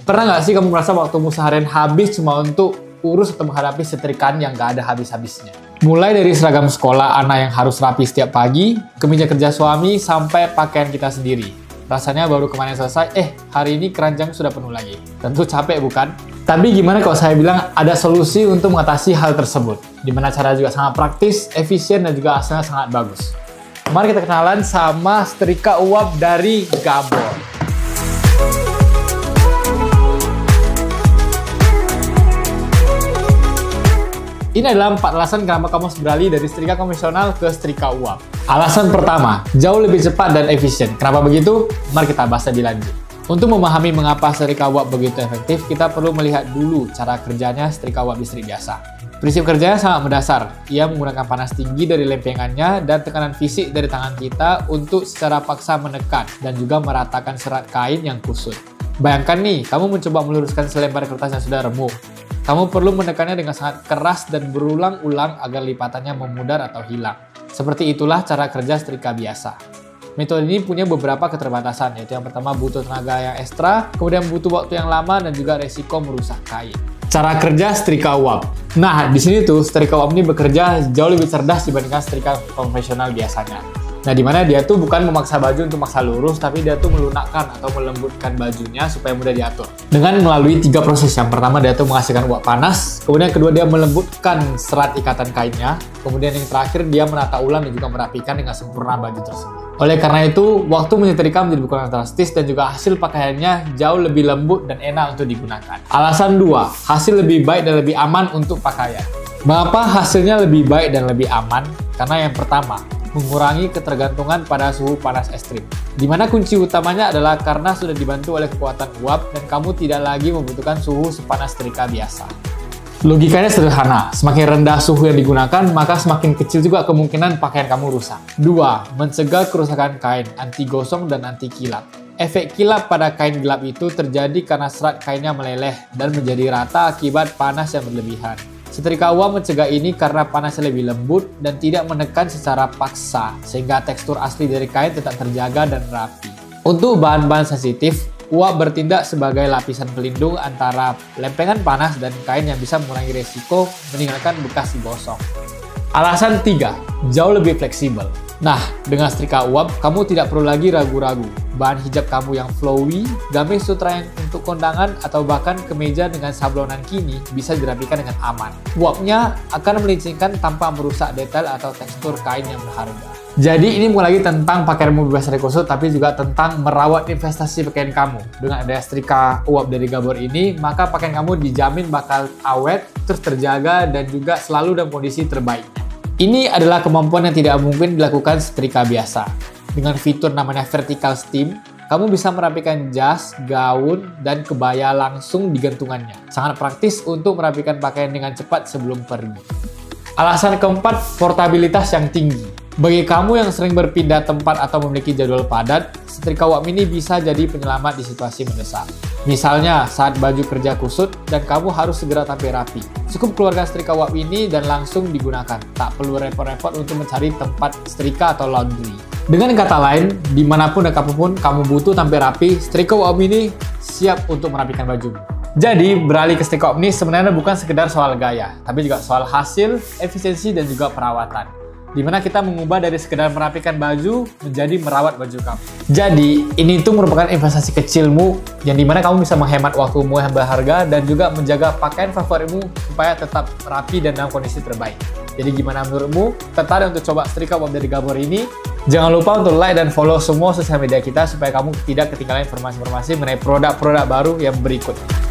Pernah nggak sih kamu merasa waktumu seharian habis cuma untuk urus atau menghadapi setrikaan yang nggak ada habis-habisnya? Mulai dari seragam sekolah anak yang harus rapi setiap pagi, kemeja kerja suami, sampai pakaian kita sendiri. Rasanya baru kemarin selesai, hari ini keranjang sudah penuh lagi. Tentu capek bukan? Tapi gimana kalau saya bilang ada solusi untuk mengatasi hal tersebut? Dimana cara juga sangat praktis, efisien, dan juga hasilnya sangat bagus. Mari kita kenalan sama setrika uap dari Gabor. Ini adalah 4 alasan kenapa kamu harus beralih dari setrika konvensional ke setrika uap. Alasan pertama, jauh lebih cepat dan efisien. Kenapa begitu? Mari kita bahas lebih lanjut. Untuk memahami mengapa setrika uap begitu efektif, kita perlu melihat dulu cara kerjanya setrika uap listrik biasa. Prinsip kerjanya sangat mendasar. Ia menggunakan panas tinggi dari lempengannya dan tekanan fisik dari tangan kita untuk secara paksa menekan dan juga meratakan serat kain yang kusut. Bayangkan nih, kamu mencoba meluruskan selembar kertas yang sudah remuk. Kamu perlu menekannya dengan sangat keras dan berulang-ulang agar lipatannya memudar atau hilang. Seperti itulah cara kerja setrika biasa. Metode ini punya beberapa keterbatasan, yaitu yang pertama butuh tenaga yang ekstra, kemudian butuh waktu yang lama, dan juga resiko merusak kain. Cara kerja setrika uap. Nah, di sini tuh setrika uap ini bekerja jauh lebih cerdas dibandingkan setrika konvensional biasanya. Nah, dimana dia tuh bukan memaksa baju untuk maksa lurus, tapi dia tuh melunakkan atau melembutkan bajunya supaya mudah diatur. Dengan melalui 3 proses. Yang pertama, dia tuh menghasilkan uap panas. Kemudian kedua, dia melembutkan serat ikatan kainnya. Kemudian yang terakhir, dia menata ulang dan juga merapikan dengan sempurna baju tersebut. Oleh karena itu, waktu menyetrika menjadi berkurang drastis dan juga hasil pakaiannya jauh lebih lembut dan enak untuk digunakan. Alasan 2, hasil lebih baik dan lebih aman untuk pakaian. Mengapa hasilnya lebih baik dan lebih aman? Karena yang pertama, mengurangi ketergantungan pada suhu panas ekstrim. Dimana kunci utamanya adalah karena sudah dibantu oleh kekuatan uap dan kamu tidak lagi membutuhkan suhu sepanas setrika biasa. Logikanya sederhana, semakin rendah suhu yang digunakan, maka semakin kecil juga kemungkinan pakaian kamu rusak. 2. Mencegah kerusakan kain, anti gosong dan anti kilap. Efek kilap pada kain gelap itu terjadi karena serat kainnya meleleh dan menjadi rata akibat panas yang berlebihan. Setrika uap mencegah ini karena panasnya lebih lembut dan tidak menekan secara paksa, sehingga tekstur asli dari kain tetap terjaga dan rapi. Untuk bahan-bahan sensitif, uap bertindak sebagai lapisan pelindung antara lempengan panas dan kain yang bisa mengurangi resiko meninggalkan bekas gosong. Alasan 3, jauh lebih fleksibel. Nah, dengan setrika uap, kamu tidak perlu lagi ragu-ragu. Bahan hijab kamu yang flowy, gamis sutra yang untuk kondangan, atau bahkan kemeja dengan sablonan kini bisa dirapikan dengan aman. Uapnya akan melincingkan tanpa merusak detail atau tekstur kain yang berharga. Jadi ini bukan lagi tentang pakaianmu bebas dari kusut, tapi juga tentang merawat investasi pakaian kamu. Dengan ada setrika uap dari Gabor ini, maka pakaian kamu dijamin bakal awet, terus terjaga, dan juga selalu dalam kondisi terbaiknya. Ini adalah kemampuan yang tidak mungkin dilakukan setrika biasa. Dengan fitur namanya vertical steam, kamu bisa merapikan jas, gaun, dan kebaya langsung di gantungannya. Sangat praktis untuk merapikan pakaian dengan cepat sebelum pergi. Alasan keempat, portabilitas yang tinggi. Bagi kamu yang sering berpindah tempat atau memiliki jadwal padat, setrika uap ini bisa jadi penyelamat di situasi mendesak. Misalnya, saat baju kerja kusut dan kamu harus segera tampil rapi. Cukup keluarkan setrika uap ini dan langsung digunakan. Tak perlu repot-repot untuk mencari tempat setrika atau laundry. Dengan kata lain, dimanapun dan kapanpun kamu butuh tampil rapi, setrika uap ini siap untuk merapikan bajumu. Jadi, beralih ke setrika uap ini sebenarnya bukan sekedar soal gaya, tapi juga soal hasil, efisiensi, dan juga perawatan. Dimana kita mengubah dari sekedar merapikan baju menjadi merawat baju kamu. Jadi, ini tuh merupakan investasi kecilmu yang dimana kamu bisa menghemat waktumu yang berharga dan juga menjaga pakaian favoritmu supaya tetap rapi dan dalam kondisi terbaik. Jadi gimana menurutmu? Tertarik untuk coba setrika uap dari Gabor ini? Jangan lupa untuk like dan follow semua sosial media kita supaya kamu tidak ketinggalan informasi-informasi mengenai produk-produk baru yang berikutnya.